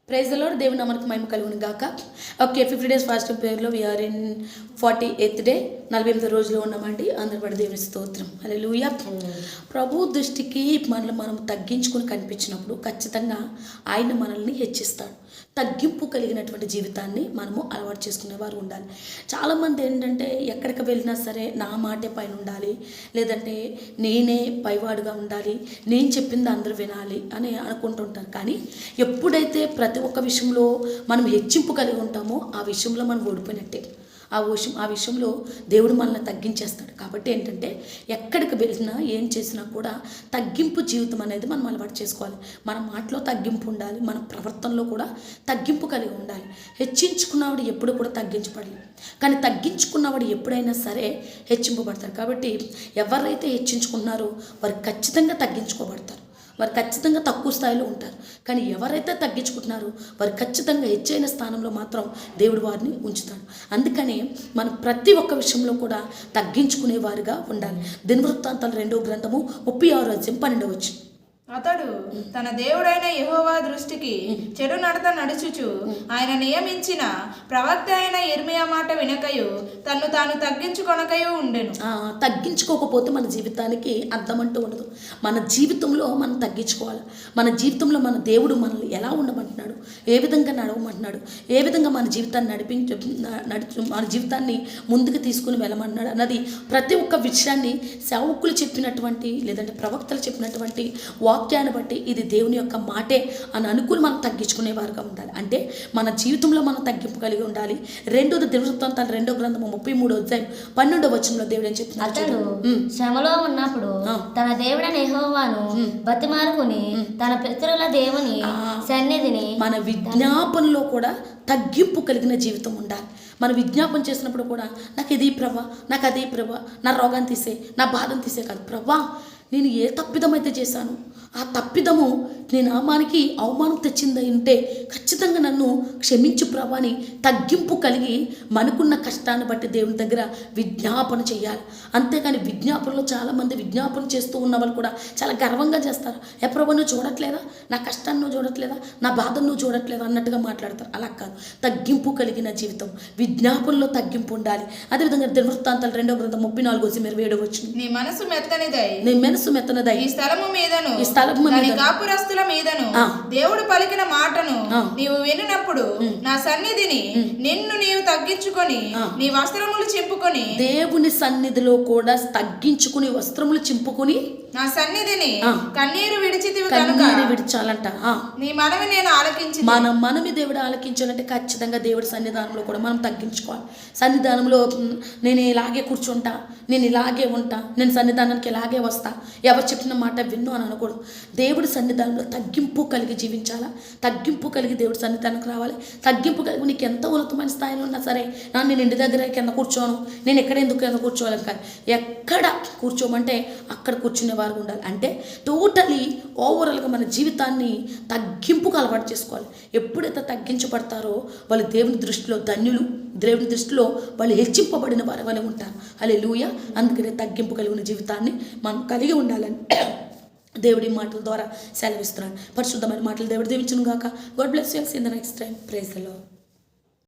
Praise the lord. దేవుని నామానికి మహిమ కలుగును గాక. ఓకే, 50 days ఫాస్టింగ్ ప్రేయర్లో వీఆర్ ఇన్ 48th డే, 48 రోజులు ఉన్నామండి. అందరి పడి దేవుని స్తోత్రం. హల్లెలూయా. ప్రభు దృష్టికి మనల్ని మనం తగ్గించుకొని కనిపించినప్పుడు ఖచ్చితంగా ఆయన మనల్ని హెచ్చిస్తాడు. తగ్గింపు కలిగినటువంటి జీవితాన్ని మనము అలవాటు చేసుకునేవారు ఉండాలి. చాలామంది ఏంటంటే ఎక్కడికి వెళ్ళినా సరే నా మాటే పైన ఉండాలి, లేదంటే నేనే పైవాడుగా ఉండాలి, నేను చెప్పింది అందరూ వినాలి అని అనుకుంటుంటారు. కానీ ఎప్పుడైతే ప్రతి ఒక్క విషయంలో మనం హెచ్చింపు కలిగి ఉంటామో ఆ విషయంలో మనం ఓడిపోయినట్టే. ఆ విషయంలో దేవుడు మనల్ని తగ్గించేస్తాడు. కాబట్టి ఏంటంటే ఎక్కడికి వెళ్ళినా ఏం చేసినా కూడా తగ్గింపు జీవితం అనేది మనం అలవాటు చేసుకోవాలి. మన మాటలో తగ్గింపు ఉండాలి, మన ప్రవర్తనలో కూడా తగ్గింపు కలిగి ఉండాలి. హెచ్చించుకున్నవాడు ఎప్పుడు కూడా తగ్గించబడలేదు, కానీ తగ్గించుకున్నవాడు ఎప్పుడైనా సరే హెచ్చింపబడతారు. కాబట్టి ఎవరైతే హెచ్చించుకున్నారో వారు ఖచ్చితంగా తగ్గించుకోబడతారు, వారు ఖచ్చితంగా తక్కువ స్థాయిలో ఉంటారు. కానీ ఎవరైతే తగ్గించుకుంటున్నారో వారు ఖచ్చితంగా హెచ్చైన స్థానంలో మాత్రం దేవుడు వారిని ఉంచుతాడు. అందుకని మనం ప్రతి ఒక్క విషయంలో కూడా తగ్గించుకునేవారుగా ఉండాలి. దినవృత్తాంతాలు 2వ గ్రంథము 36వ అధ్యాయం 12వ వచనం. అతడు తన దేవుడైన యెహోవా దృష్టికి చెడు నడత నడుచుచు ఆయన నియమించిన ప్రవక్త అయిన యిర్మీయా మాట వినకయు తన్ను తాను తగ్గించుకొనకయు ఉండెను. తగ్గించుకోకపోతే మన జీవితానికి అర్థం అంటూ ఉండదు. మన జీవితంలో మనం తగ్గించుకోవాలి. మన జీవితంలో మన దేవుడు మనల్ని ఎలా ఉండమంటున్నాడు, ఏ విధంగా నడవమంటున్నాడు, ఏ విధంగా మన జీవితాన్ని మన జీవితాన్ని ముందుకు తీసుకుని వెళ్ళమంటున్నాడు అన్నది ప్రతి ఒక్క విషయాన్ని సేవకులు చెప్పినటువంటి లేదంటే ప్రవక్తలు చెప్పినటువంటి వాక్యాన్ని బట్టి ఇది దేవుని యొక్క మాటే అని అనుకుని మనం తగ్గించుకునేవారుగా ఉండాలి. అంటే మన జీవితంలో మనం తగ్గింపు కలిగి ఉండాలి. 2వ దినవృత్తాంతాలు 2వ గ్రంథము 33వ అధ్యాయం 12వ వచనంలో దేవుడు ఏం చెప్తున్నాడు? అతడు శ్రమలో ఉన్నప్పుడు తన దేవుడైన యెహోవాను బతిమాలుకుని తన పితరుల దేవుని సన్నిధిని మన విజ్ఞాపనలో కూడా తగ్గింపు కలిగిన జీవితం ఉండాలి. మనం విజ్ఞాపన చేసినప్పుడు కూడా నాకు ఇది ప్రభా, నాకు అదే ప్రభా, నా రోగాన్ని తీసే, నా బాధను తీసే కాదు ప్రభా, నేను ఏ తప్పిదమైతే చేశాను ఆ తప్పిదము నీ నామానికి అవమానం తెచ్చింది ఉంటే ఖచ్చితంగా నన్ను క్షమించు ప్రభా అని తగ్గింపు కలిగి మనకున్న కష్టాన్ని బట్టి దేవుని దగ్గర విజ్ఞాపన చేయాలి. అంతేకాని విజ్ఞాపనలో చాలామంది విజ్ఞాపన చేస్తూ ఉన్న వాళ్ళు కూడా చాలా గర్వంగా చేస్తారు. ఏ ప్రభా నువ్వు చూడట్లేదా, నా కష్టాన్ని నువ్వు చూడట్లేదా, నా బాధను నువ్వు చూడట్లేదా అన్నట్టుగా మాట్లాడతారు. అలా కాదు, తగ్గింపు కలిగిన జీవితం, విజ్ఞాపనలో తగ్గింపు ఉండాలి. అదేవిధంగా దినవృత్తాంతాలు 2వ గ్రంథం 34వ వచనం. నీ మనసు మెత్తనిదై, నీ మనసు మెత్తనిదై ఈ స్థలము మీదను ఈ స్థలము మీద కాపురస్తుల మీదను దేవుడు పలికిన మాటను నీవు వినినప్పుడు నా సన్నిధిని నిన్ను నీవు తగ్గించుకొని నీ వస్త్రములు చింపుకొని, దేవుని సన్నిధిలో కూడా తగ్గించుకుని వస్త్రములు చింపుకొని నా సన్నిధిని కన్నీరు విడిచితివి కనుక విడిచాలంట. నీ మనవి నేను ఆలకించి మనమి దేవుడు ఆలకించాలంటే ఖచ్చితంగా దేవుడి సన్నిధానంలో కూడా మనం తగ్గించుకోవాలి. సన్నిధానంలో నేను ఇలాగే కూర్చుంటా, నేను ఇలాగే ఉంటా, నేను సన్నిధానానికి ఇలాగే వస్తా, ఎవరు చెప్పిన మాట విన్ను అని అనకూడదు. దేవుడి సన్నిధానంలో తగ్గింపు కలిగి జీవించాలా, తగ్గింపు కలిగి దేవుడి సన్నిధానానికి రావాలి. తగ్గింపు కలిగి నీకు ఎంత ఉన్నతమైన స్థాయిలో ఉన్నా సరే నేను ఇంటి దగ్గర కింద కూర్చోను, నేను ఎందుకు కింద కూర్చోవాలి కాదు, ఎక్కడ కూర్చోమంటే అక్కడ కూర్చునే వారు ఉండాలి. అంటే టోటలీ ఓవరాల్గా మన జీవితాన్ని తగ్గింపుకు అలవాటు చేసుకోవాలి. ఎప్పుడైతే తగ్గించబడతారో వాళ్ళు దేవుని దృష్టిలో ధన్యులు, దేవుని దృష్టిలో వాళ్ళు హెచ్చింపబడిన వారి వలె ఉంటారు. హల్లెలూయా. అందుకనే తగ్గింపు కలిగిన జీవితాన్ని మనం కలిగి ఉండాలని దేవుడి మాటల ద్వారా సెలవిస్తున్నాను. పరిశుద్ధమైన మాటలు దేవుడు దీవించును గాక. God bless you. See you in the next time. Praise the lord.